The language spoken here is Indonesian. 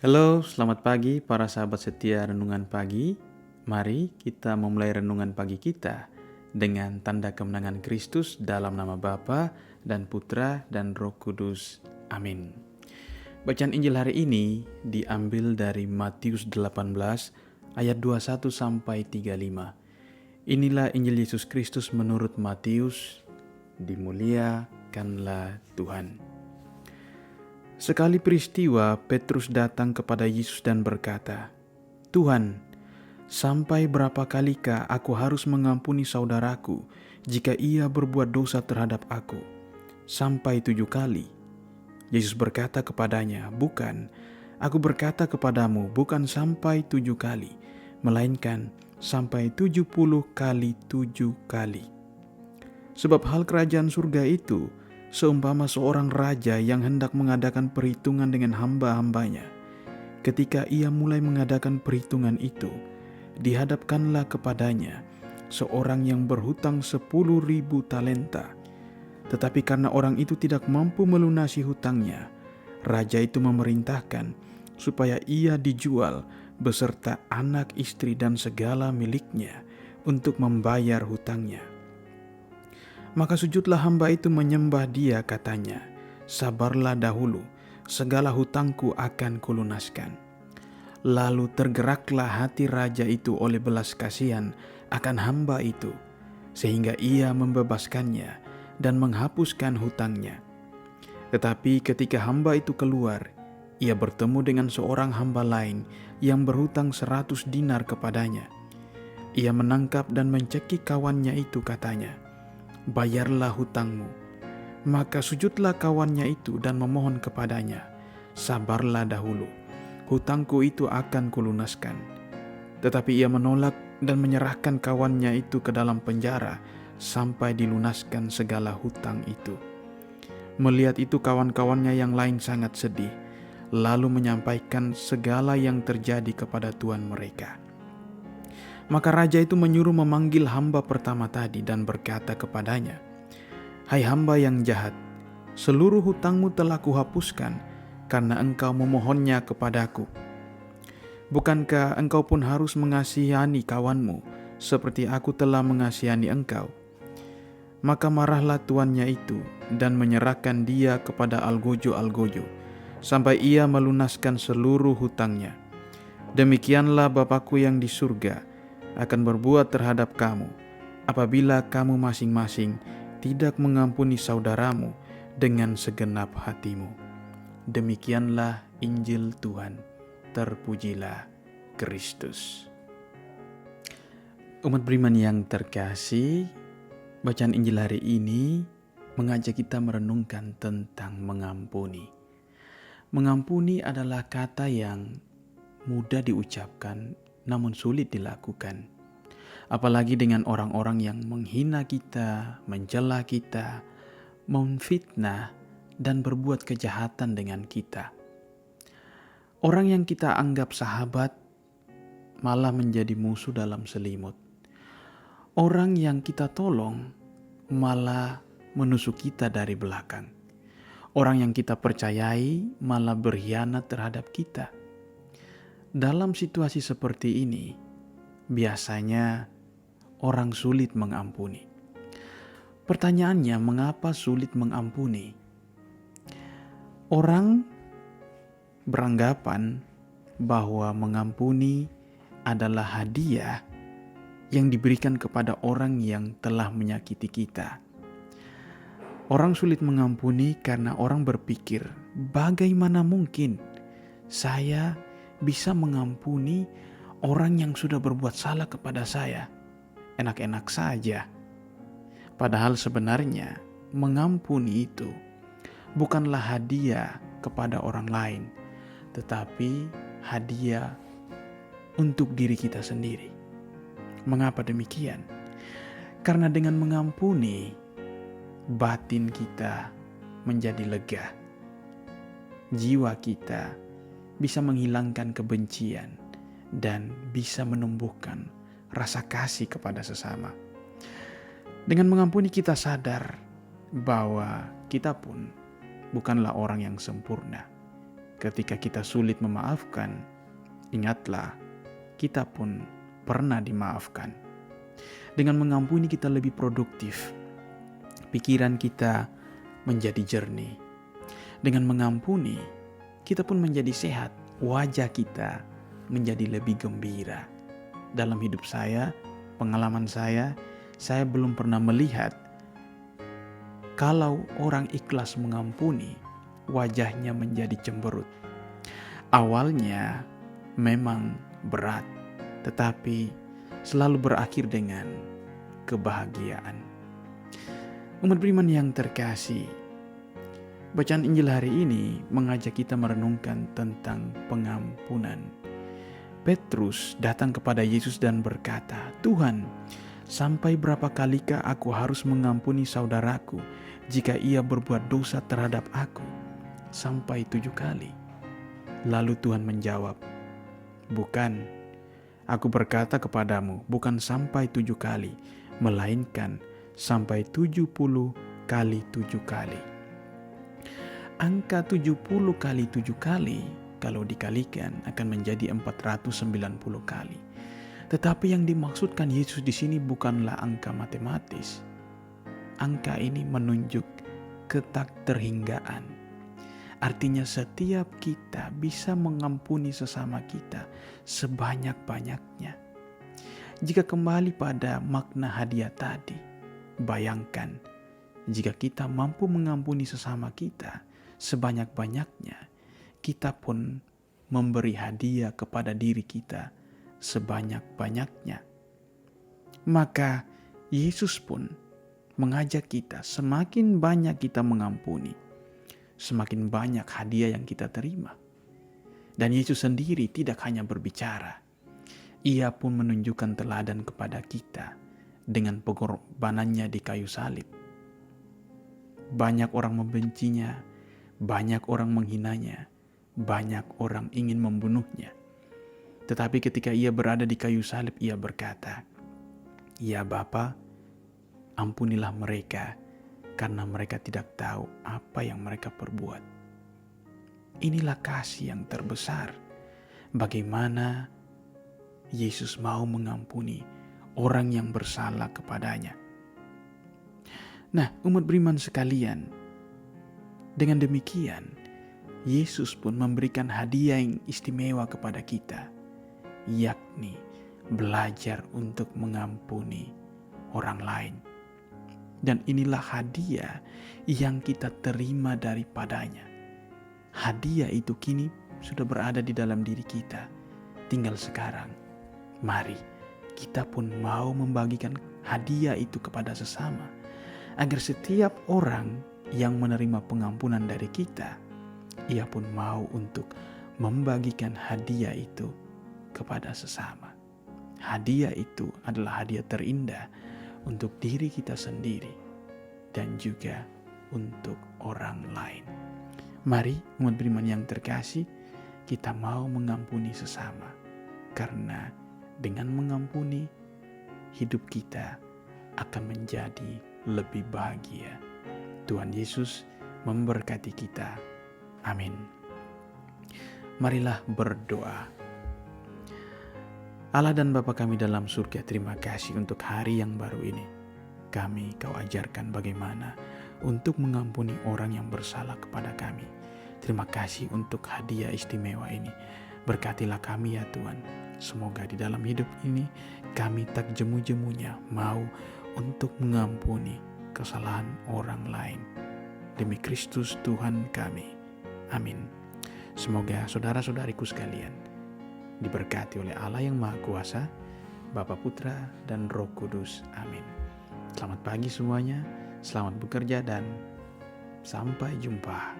Halo, selamat pagi para sahabat setia Renungan Pagi. Mari kita memulai renungan pagi kita dengan tanda kemenangan Kristus dalam nama Bapa dan Putra dan Roh Kudus. Amin. Bacaan Injil hari ini diambil dari Matius 18 ayat 21 sampai 35. Inilah Injil Yesus Kristus menurut Matius. Dimuliakanlah Tuhan. Sekali peristiwa, Petrus datang kepada Yesus dan berkata, "Tuhan, sampai berapa kalikah aku harus mengampuni saudaraku jika ia berbuat dosa terhadap aku? Sampai 7 kali?" Yesus berkata kepadanya, "Bukan, aku berkata kepadamu, bukan sampai 7 kali, melainkan sampai 70 kali 7 kali. Sebab hal kerajaan surga itu seumpama seorang raja yang hendak mengadakan perhitungan dengan hamba-hambanya. Ketika ia mulai mengadakan perhitungan itu, dihadapkanlah kepadanya seorang yang berhutang 10.000 talenta. Tetapi karena orang itu tidak mampu melunasi hutangnya, raja itu memerintahkan supaya ia dijual beserta anak, istri, dan segala miliknya untuk membayar hutangnya. Maka sujudlah hamba itu menyembah dia, katanya, 'Sabarlah dahulu, segala hutangku akan kulunaskan.' Lalu tergeraklah hati raja itu oleh belas kasihan akan hamba itu, sehingga ia membebaskannya dan menghapuskan hutangnya. Tetapi ketika hamba itu keluar, ia bertemu dengan seorang hamba lain yang berhutang 100 dinar kepadanya. Ia menangkap dan mencekik kawannya itu, katanya, 'Bayarlah hutangmu.' Maka sujudlah kawannya itu dan memohon kepadanya, 'Sabarlah dahulu, hutangku itu akan kulunaskan.' Tetapi ia menolak dan menyerahkan kawannya itu ke dalam penjara sampai dilunaskan segala hutang itu. Melihat itu kawan-kawannya yang lain sangat sedih, lalu menyampaikan segala yang terjadi kepada tuan mereka. Maka raja itu menyuruh memanggil hamba pertama tadi dan berkata kepadanya, 'Hai hamba yang jahat, seluruh hutangmu telah kuhapuskan karena engkau memohonnya kepadaku. Bukankah engkau pun harus mengasihani kawanmu seperti aku telah mengasihani engkau?' Maka marahlah tuannya itu dan menyerahkan dia kepada algojo-algojo sampai ia melunaskan seluruh hutangnya. Demikianlah Bapakku yang di surga akan berbuat terhadap kamu apabila kamu masing-masing tidak mengampuni saudaramu dengan segenap hatimu." Demikianlah Injil Tuhan. Terpujilah Kristus. Umat beriman yang terkasih, bacaan Injil hari ini mengajak kita merenungkan tentang mengampuni. Mengampuni adalah kata yang mudah diucapkan namun sulit dilakukan. Apalagi dengan orang-orang yang menghina kita, mencela kita, memfitnah, dan berbuat kejahatan dengan kita. Orang yang kita anggap sahabat malah menjadi musuh dalam selimut. Orang yang kita tolong malah menusuk kita dari belakang. Orang yang kita percayai malah berkhianat terhadap kita. Dalam situasi seperti ini, biasanya orang sulit mengampuni. Pertanyaannya, mengapa sulit mengampuni? Orang beranggapan bahwa mengampuni adalah hadiah yang diberikan kepada orang yang telah menyakiti kita. Orang sulit mengampuni karena orang berpikir, bagaimana mungkin saya bisa mengampuni orang yang sudah berbuat salah kepada saya? Enak-enak saja. Padahal sebenarnya mengampuni itu bukanlah hadiah kepada orang lain, tetapi hadiah untuk diri kita sendiri. Mengapa demikian? Karena dengan mengampuni, batin kita menjadi lega. Jiwa kita bisa menghilangkan kebencian dan bisa menumbuhkan rasa kasih kepada sesama. Dengan mengampuni kita sadar bahwa kita pun bukanlah orang yang sempurna. ketika kita sulit memaafkan, ingatlah kita pun pernah dimaafkan. Dengan mengampuni kita lebih produktif, pikiran kita menjadi jernih. Dengan mengampuni, kita pun menjadi sehat, wajah kita menjadi lebih gembira. Dalam hidup saya, pengalaman saya belum pernah melihat kalau orang ikhlas mengampuni, wajahnya menjadi cemberut. Awalnya memang berat, tetapi selalu berakhir dengan kebahagiaan. Umat beriman yang terkasih, bacaan Injil hari ini mengajak kita merenungkan tentang pengampunan. Petrus datang kepada Yesus dan berkata, "Tuhan, sampai berapa kalikah aku harus mengampuni saudaraku jika ia berbuat dosa terhadap aku? Sampai 7 kali?" Lalu Tuhan menjawab, "Bukan, aku berkata kepadamu, bukan sampai 7 kali, melainkan sampai 70 kali 7 kali. Angka 70 kali 7 kali kalau dikalikan akan menjadi 490 kali. Tetapi yang dimaksudkan Yesus di sini bukanlah angka matematis. Angka ini menunjuk ketakterhinggaan. Artinya setiap kita bisa mengampuni sesama kita sebanyak-banyaknya. Jika kembali pada makna hadiah tadi, bayangkan jika kita mampu mengampuni sesama kita sebanyak-banyaknya, kita pun memberi hadiah kepada diri kita sebanyak-banyaknya. Maka Yesus pun mengajak kita, semakin banyak kita mengampuni, semakin banyak hadiah yang kita terima. Dan Yesus sendiri tidak hanya berbicara, ia pun menunjukkan teladan kepada kita dengan pengorbanannya di kayu salib. Banyak orang membencinya, banyak orang menghinanya, banyak orang ingin membunuhnya. Tetapi ketika ia berada di kayu salib, ia berkata, "Ya Bapa, ampunilah mereka, karena mereka tidak tahu apa yang mereka perbuat." Inilah kasih yang terbesar. Bagaimana Yesus mau mengampuni orang yang bersalah kepadanya. Nah, umat beriman sekalian, dengan demikian Yesus pun memberikan hadiah yang istimewa kepada kita, yakni belajar untuk mengampuni orang lain. Dan inilah hadiah yang kita terima daripadanya. Hadiah itu kini sudah berada di dalam diri kita. Tinggal sekarang, mari kita pun mau membagikan hadiah itu kepada sesama, agar setiap orang yang menerima pengampunan dari kita, ia pun mau untuk membagikan hadiah itu kepada sesama. Hadiah itu adalah hadiah terindah untuk diri kita sendiri dan juga untuk orang lain. Mari umat beriman yang terkasih, kita mau mengampuni sesama, karena dengan mengampuni, hidup kita akan menjadi lebih bahagia. Tuhan Yesus memberkati kita. Amin. Marilah berdoa. Allah dan Bapa kami dalam surga, terima kasih untuk hari yang baru ini. Kami Kau ajarkan bagaimana untuk mengampuni orang yang bersalah kepada kami. Terima kasih untuk hadiah istimewa ini. Berkatilah kami ya Tuhan. Semoga di dalam hidup ini kami tak jemu-jemunya mau untuk mengampuni kesalahan orang lain. Demi Kristus Tuhan kami. Amin. Semoga saudara-saudariku sekalian diberkati oleh Allah yang Maha Kuasa, Bapa, Putra, dan Roh Kudus. Amin. Selamat pagi semuanya, selamat bekerja, dan sampai jumpa.